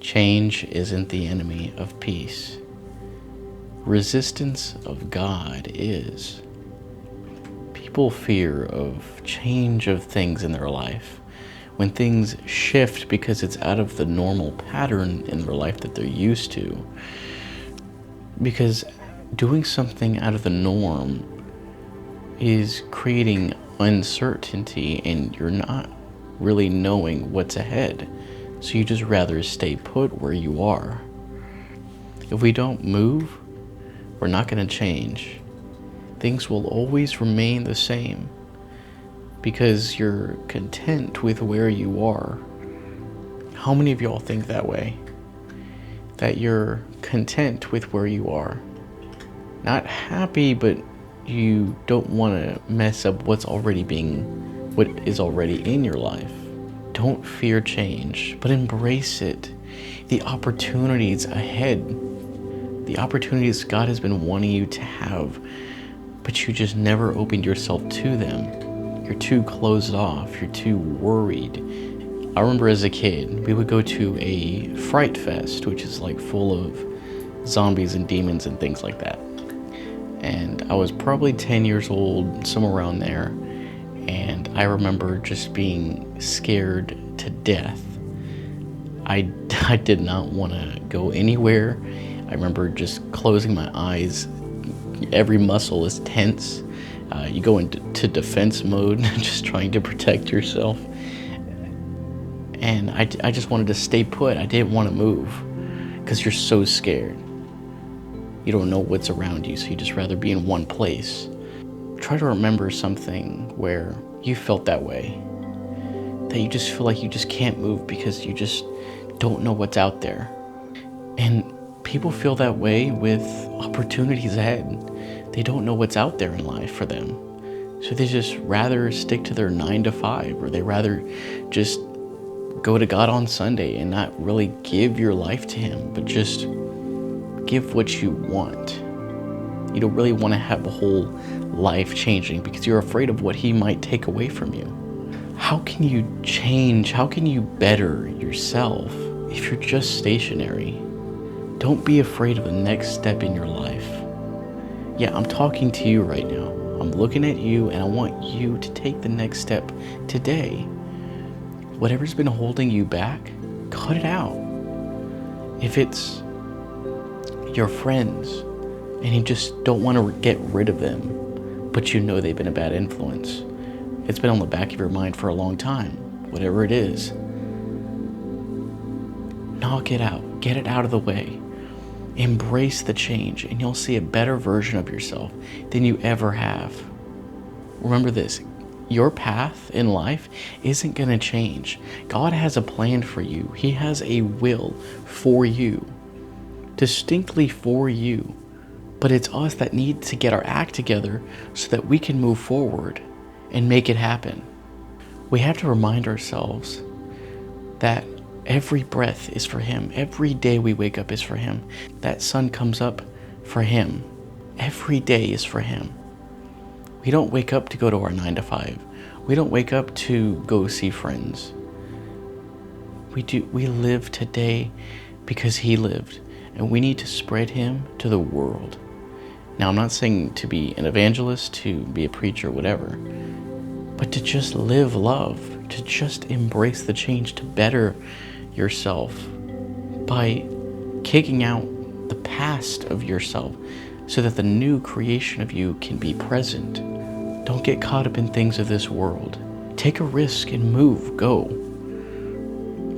Change isn't the enemy of peace. Resistance of God is. People fear of change of things in their life. When things shift because it's out of the normal pattern in their life that they're used to. Because doing something out of the norm is creating uncertainty and you're not really knowing what's ahead. So you just rather stay put where you are. If we don't move, we're not going to change. Things will always remain the same because you're content with where you are. How many of y'all think that way? That you're content with where you are. Not happy, but you don't want to mess up what is already in your life. Don't fear change, but embrace it. The opportunities ahead, the opportunities God has been wanting you to have, but you just never opened yourself to them. You're too closed off, you're too worried. I remember as a kid, we would go to a Fright Fest, which is like full of zombies and demons and things like that. And I was probably 10 years old, somewhere around there. And I remember just being scared to death. I did not want to go anywhere. I remember just closing my eyes. Every muscle is tense. You go into defense mode, just trying to protect yourself. And I just wanted to stay put. I didn't want to move because you're so scared. You don't know what's around you, so you just rather be in one place. Try to remember something where you felt that way. That you just feel like you just can't move because you just don't know what's out there. And people feel that way with opportunities ahead. They don't know what's out there in life for them. So they just rather stick to their 9 to 5, or they rather just go to God on Sunday and not really give your life to Him, but just give what you want. You don't really want to have a whole life changing because you're afraid of what He might take away from you. How can you change? How can you better yourself if you're just stationary? Don't be afraid of the next step in your life. Yeah, I'm talking to you right now. I'm looking at you and I want you to take the next step today. Whatever's been holding you back, cut it out. If it's your friends and you just don't want to get rid of them, but you know they've been a bad influence. It's been on the back of your mind for a long time, whatever it is. Knock it out. Get it out of the way. Embrace the change and you'll see a better version of yourself than you ever have. Remember this, your path in life isn't going to change. God has a plan for you. He has a will for you, distinctly for you. But it's us that need to get our act together so that we can move forward and make it happen. We have to remind ourselves that every breath is for Him. Every day we wake up is for Him. That sun comes up for Him. Every day is for Him. We don't wake up to go to our 9 to 5. We don't wake up to go see friends. We live today because He lived, and we need to spread Him to the world. Now, I'm not saying to be an evangelist, to be a preacher, whatever, but to just live love, to just embrace the change, to better yourself by kicking out the past of yourself so that the new creation of you can be present. Don't get caught up in things of this world. Take a risk and move, go.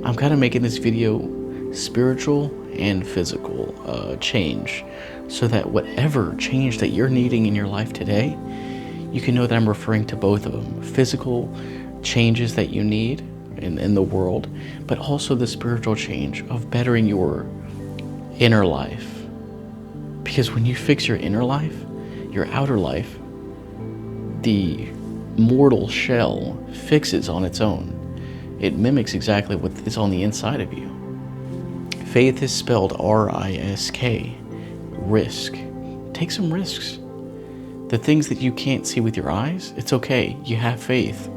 I'm kind of making this video spiritual and physical change so that whatever change that you're needing in your life today, you can know that I'm referring to both of them. Physical changes that you need in the world, but also the spiritual change of bettering your inner life. Because when you fix your inner life, your outer life, the mortal shell fixes on its own. It mimics exactly what is on the inside of you. Faith is spelled R-I-S-K. Risk. Take some risks. The things that you can't see with your eyes, it's okay. You have faith.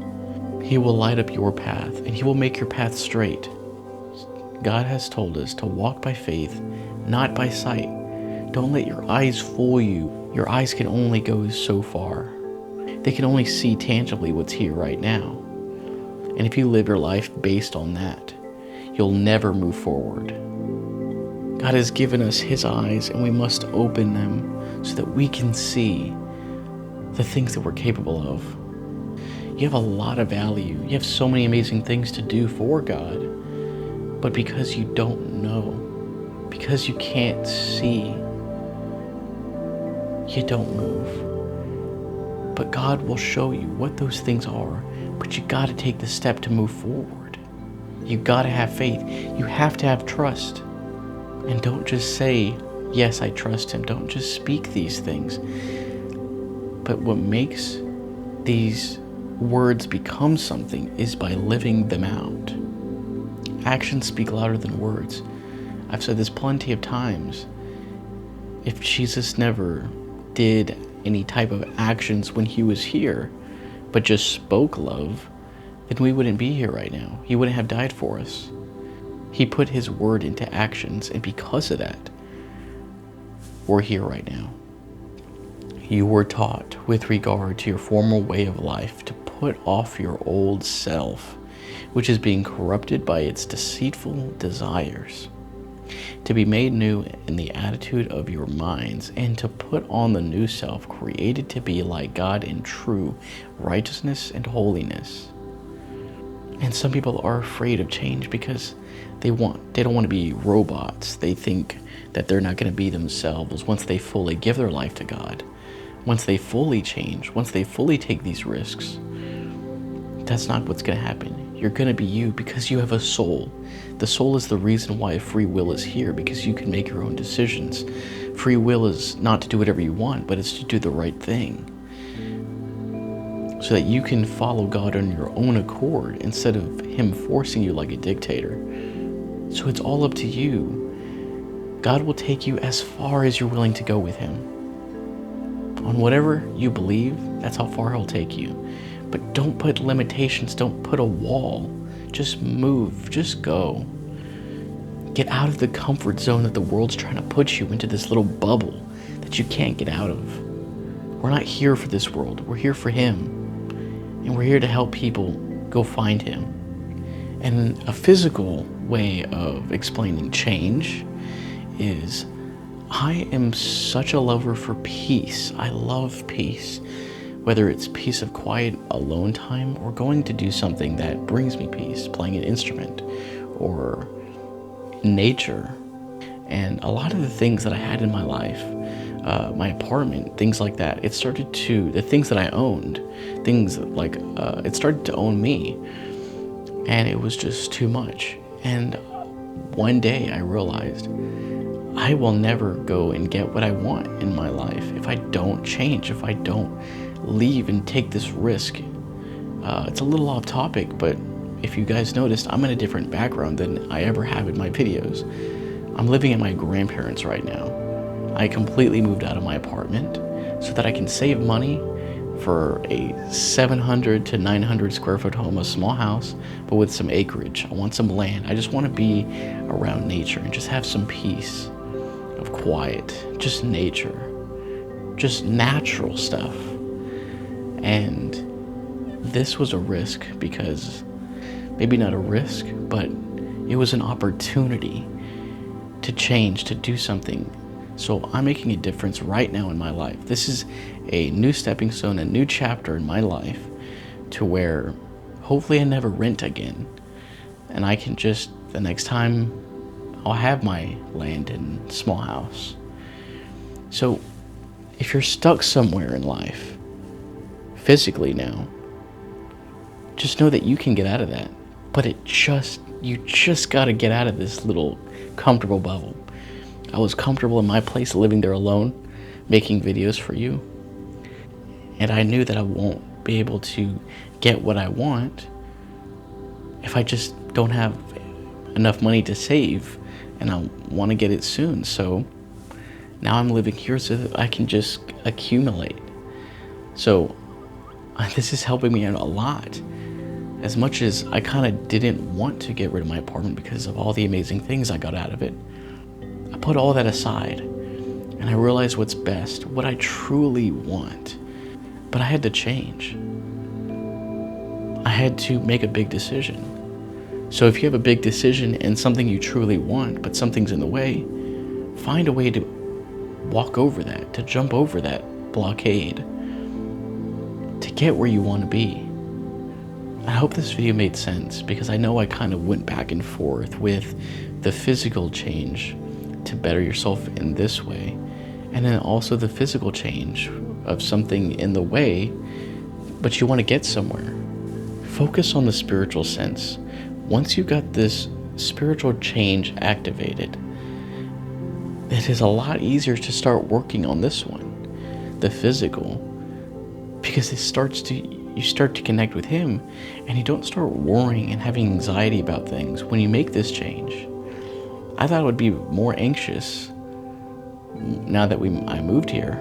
He will light up your path and He will make your path straight. God has told us to walk by faith, not by sight. Don't let your eyes fool you. Your eyes can only go so far. They can only see tangibly what's here right now. And if you live your life based on that, you'll never move forward. God has given us His eyes, and we must open them so that we can see the things that we're capable of. You have a lot of value. You have so many amazing things to do for God. But because you don't know, because you can't see, you don't move. But God will show you what those things are, but you gotta take the step to move forward. You gotta have faith. You have to have trust. And don't just say, yes, I trust Him. Don't just speak these things. But what makes these words become something is by living them out. Actions speak louder than words. I've said this plenty of times. If Jesus never did any type of actions when He was here, but just spoke love, then we wouldn't be here right now. He wouldn't have died for us. He put His word into actions, and because of that, we're here right now. You were taught with regard to your former way of life to put off your old self, which is being corrupted by its deceitful desires, to be made new in the attitude of your minds, and to put on the new self, created to be like God in true righteousness and holiness. And some people are afraid of change because they don't want to be robots. They think that they're not going to be themselves once they fully give their life to God. Once they fully change, once they fully take these risks. That's not what's going to happen. You're going to be you because you have a soul. The soul is the reason why free will is here, because you can make your own decisions. Free will is not to do whatever you want, but it's to do the right thing, so that you can follow God on your own accord instead of Him forcing you like a dictator. So it's all up to you. God will take you as far as you're willing to go with Him. On whatever you believe, that's how far He'll take you. But don't put limitations, don't put a wall. Just move, just go. Get out of the comfort zone that the world's trying to put you into, this little bubble that you can't get out of. We're not here for this world, we're here for Him. And we're here to help people go find Him. And a physical way of explaining change is, I am such a lover for peace. I love peace. Whether it's peace of quiet alone time or going to do something that brings me peace, playing an instrument or nature. And a lot of the things that I had in my life, my apartment, things like that, it started to, the things that I owned, things like, it started to own me. And it was just too much. And one day I realized I will never go and get what I want in my life if I don't change, if I don't leave and take this risk. It's a little off topic, but if you guys noticed, I'm in a different background than I ever have in my videos. I'm living at my grandparents' right now. I completely moved out of my apartment so that I can save money for a 700 to 900 square foot home, a small house, but with some acreage. I want some land. I just want to be around nature and just have some peace of quiet, just nature, just natural stuff. And this was a risk, because maybe not a risk, but it was an opportunity to change, to do something. So I'm making a difference right now in my life. This is a new stepping stone, a new chapter in my life, to where hopefully I never rent again. And I can just, the next time, I'll have my land and small house. So if you're stuck somewhere in life, physically now, just know that you can get out of that. But you just gotta get out of this little comfortable bubble. I was comfortable in my place, living there alone, making videos for you. And I knew that I won't be able to get what I want if I just don't have enough money to save, and I want to get it soon. So now I'm living here so that I can just accumulate. So this is helping me out a lot. As much as I kind of didn't want to get rid of my apartment because of all the amazing things I got out of it, I put all that aside and I realized what's best, what I truly want. But I had to change. I had to make a big decision. So if you have a big decision and something you truly want, but something's in the way, find a way to walk over that, to jump over that blockade, to get where you want to be. I hope this video made sense, because I know I kind of went back and forth with the physical change to better yourself in this way, and then also the physical change of something in the way, but you want to get somewhere. Focus on the spiritual sense. Once you got this spiritual change activated, it is a lot easier to start working on this one, the physical, because you start to connect with him, and you don't start worrying and having anxiety about things when you make this change. I thought I would be more anxious now that I moved here,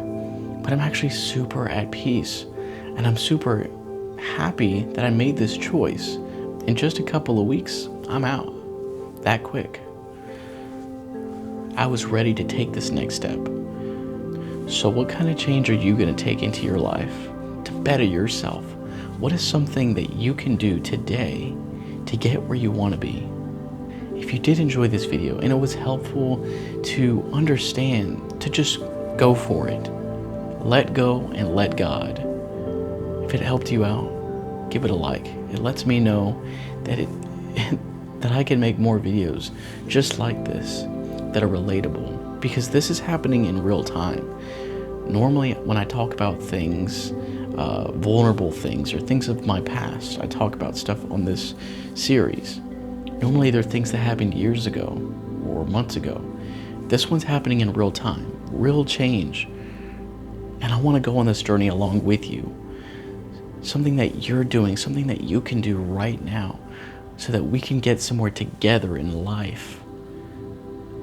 but I'm actually super at peace, and I'm super happy that I made this choice. In just a couple of weeks, I'm out. That quick. I was ready to take this next step. So what kind of change are you going to take into your life to better yourself? What is something that you can do today to get where you want to be? If you did enjoy this video and it was helpful to understand, to just go for it. Let go and let God. If it helped you out, give it a like. It lets me know that that I can make more videos just like this that are relatable, because this is happening in real time. Normally when I talk about things, vulnerable things or things of my past, I talk about stuff on this series. Normally they're things that happened years ago or months ago. This one's happening in real time, real change. And I want to go on this journey along with you. Something that you're doing, something that you can do right now, so that we can get somewhere together in life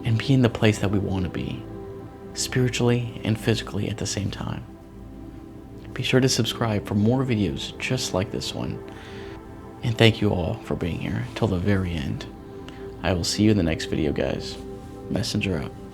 and be in the place that we want to be, spiritually and physically at the same time. Be sure to subscribe for more videos just like this one. And thank you all for being here till the very end. I will see you in the next video, guys. Messenger out.